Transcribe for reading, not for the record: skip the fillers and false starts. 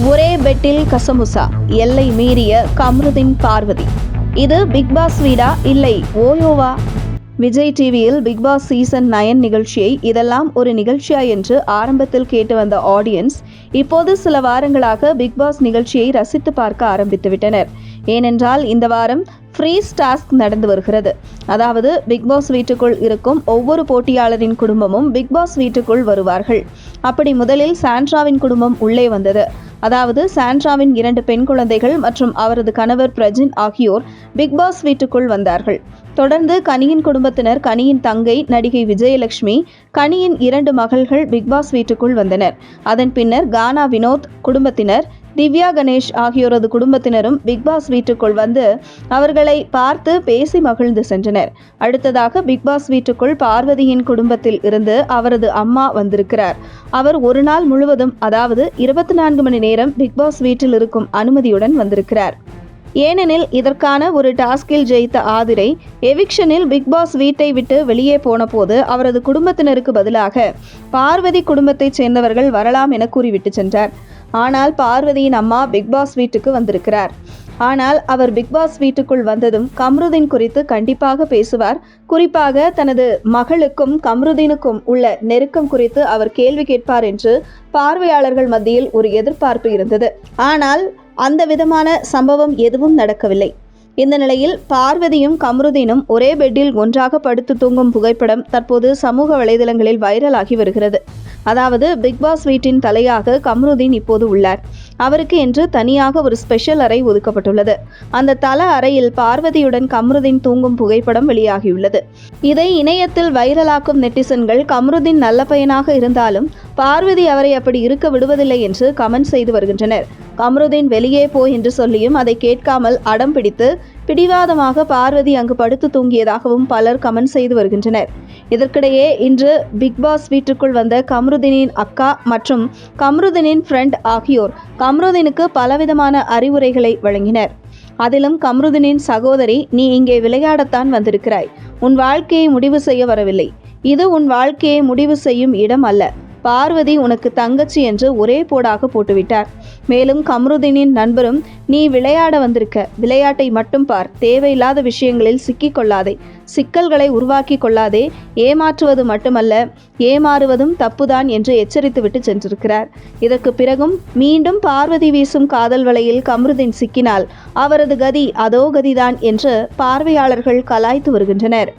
ஒரே பெட்டில் கசமுசா, எல்லை மீறிய கம்ருதீன் பார்வதி. இது பிக் பாஸ் வீடா இல்லை ஓயோவா? விஜய் டிவியில் பிக் பாஸ் சீசன் 9 நிகழ்ச்சியை இதெல்லாம் ஒரு நிகழ்ச்சியா என்று ஆரம்பத்தில் கேட்டு வந்த ஆடியன்ஸ் இப்போது சில வாரங்களாக பிக் பாஸ் நிகழ்ச்சியை ரசித்து பார்க்க ஆரம்பித்துவிட்டனர். ஏனென்றால் இந்த வாரம் ஃப்ரீஸ் டாஸ்க் நடந்து வருகிறது. அதாவது பிக் பாஸ் வீட்டுக்குள் இருக்கும் ஒவ்வொரு போட்டியாளரின் குடும்பமும் பிக் பாஸ் வீட்டுக்குள் வருவார்கள். அப்படி முதலில் சாண்ட்ராவின் குடும்பம் உள்ளே வந்தது. அதாவது சாண்ட்ராவின் 2 பெண் குழந்தைகள் மற்றும் அவரது கணவர் பிரஜின் ஆகியோர் பிக் பாஸ் வீட்டுக்குள் வந்தார்கள். தொடர்ந்து கனியின் குடும்பத்தினர், கனியின் தங்கை நடிகை விஜயலட்சுமி, கனியின் 2 மகள்கள் பிக் பாஸ் வீட்டுக்குள் வந்தனர். அதன் பின்னர் கானா வினோத் குடும்பத்தினர், திவ்யா கணேஷ் ஆகியோரது குடும்பத்தினரும் பிக் பாஸ் வீட்டுக்குள் வந்து அவர்களை பார்த்து பேசி மகிழ்ந்து சென்றனர். அடுத்ததாக பிக் பாஸ் வீட்டுக்குள் பார்வதியின் குடும்பத்தில் இருந்து அவரது அம்மா வந்திருக்கிறார். அவர் ஒரு நாள் முழுவதும், அதாவது 24 மணி நேரம் பிக் பாஸ் வீட்டில் இருக்கும் அனுமதியுடன் வந்திருக்கிறார். ஏனெனில் இதற்கான ஒரு டாஸ்கில் ஜெயித்த ஆதிரை எவிக்ஷனில் பிக் பாஸ் வீட்டை விட்டு வெளியே போன போது அவரது குடும்பத்தினருக்கு பதிலாக பார்வதி குடும்பத்தைச் சேர்ந்தவர்கள் வரலாம் என கூறிவிட்டு சென்றார். ஆனால் பார்வதியின் அம்மா பிக் பாஸ் வீட்டுக்கு வந்திருக்கிறார். ஆனால் அவர் பிக் பாஸ் வீட்டுக்குள் வந்ததும் கம்ருதீன் குறித்து கண்டிப்பாக பேசுவார். குறிப்பாக தனது மகளுக்கும் கம்ருதீனுக்கும் உள்ள நெருக்கம் குறித்து அவர் கேள்வி கேட்பார் என்று பார்வையாளர்கள் மத்தியில் ஒரு எதிர்பார்ப்பு இருந்தது. ஆனால் அந்த விதமான சம்பவம் எதுவும் நடக்கவில்லை. இந்த நிலையில் பார்வதியும் கம்ருதீனும் ஒரே பெட்டில் ஒன்றாக படுத்து தூங்கும் புகைப்படம் தற்போது சமூக வலைதளங்களில் வைரலாகி வருகிறது. அதாவது பிக் பாஸ் வீட்டின் தலையாக கம்ருதீன் இப்போது உள்ளார். அவருக்கு என்று தனியாக ஒரு ஸ்பெஷல் அறை ஒதுக்கப்பட்டுள்ளது. அந்த தல அறையில் பார்வதியுடன் கம்ருதீன் தூங்கும் புகைப்படம் வெளியாகியுள்ளது. இதை இணையத்தில் வைரலாக்கும் நெட்டிசன்கள் கம்ருதீன் நல்ல பையனாக இருந்தாலும் பார்வதி அவரை அப்படி இருக்க விடுவதில்லை என்று கமெண்ட் செய்து வருகின்றனர். கம்ருதீன் வெளியே போ என்று சொல்லியும் அதை கேட்காமல் அடம் பிடித்து பிடிவாதமாக பார்வதி அங்கு படுத்து தூங்கியதாகவும் பலர் கமெண்ட் செய்து வருகின்றனர். இதற்கிடையே இன்று பிக் பாஸ் வீட்டுக்குள் வந்த கம்ருதீனின் அக்கா மற்றும் கம்ருதீனின் ஃப்ரெண்ட் ஆகியோர் கம்ருதீனுக்கு பலவிதமான அறிவுரைகளை வழங்கினர். அதிலும் கம்ருதீனின் சகோதரி, நீ இங்கே விளையாடத்தான் வந்திருக்கிறாய், உன் வாழ்க்கையை முடிவு செய்ய வரவில்லை. இது உன் வாழ்க்கையை முடிவு செய்யும் இடம் அல்ல. பார்வதி உனக்கு தங்கச்சி என்று ஒரே போடாக போட்டுவிட்டார். மேலும் கம்ருதீனின் நண்பரும், நீ விளையாட வந்திருக்க, விளையாட்டை மட்டும் பார், தேவையில்லாத விஷயங்களில் சிக்கிக் கொள்ளாதே, சிக்கல்களை உருவாக்கி கொள்ளாதே, ஏமாற்றுவது மட்டுமல்ல ஏமாறுவதும் தப்புதான் என்று எச்சரித்துவிட்டு சென்றிருக்கிறார். இதற்கு பிறகும் மீண்டும் பார்வதி வீசும் காதல் வலையில் கம்ருதீன் சிக்கினால் அவரது கதி அதோ கதிதான் என்று பார்வையாளர்கள் கலாய்த்து வருகின்றனர்.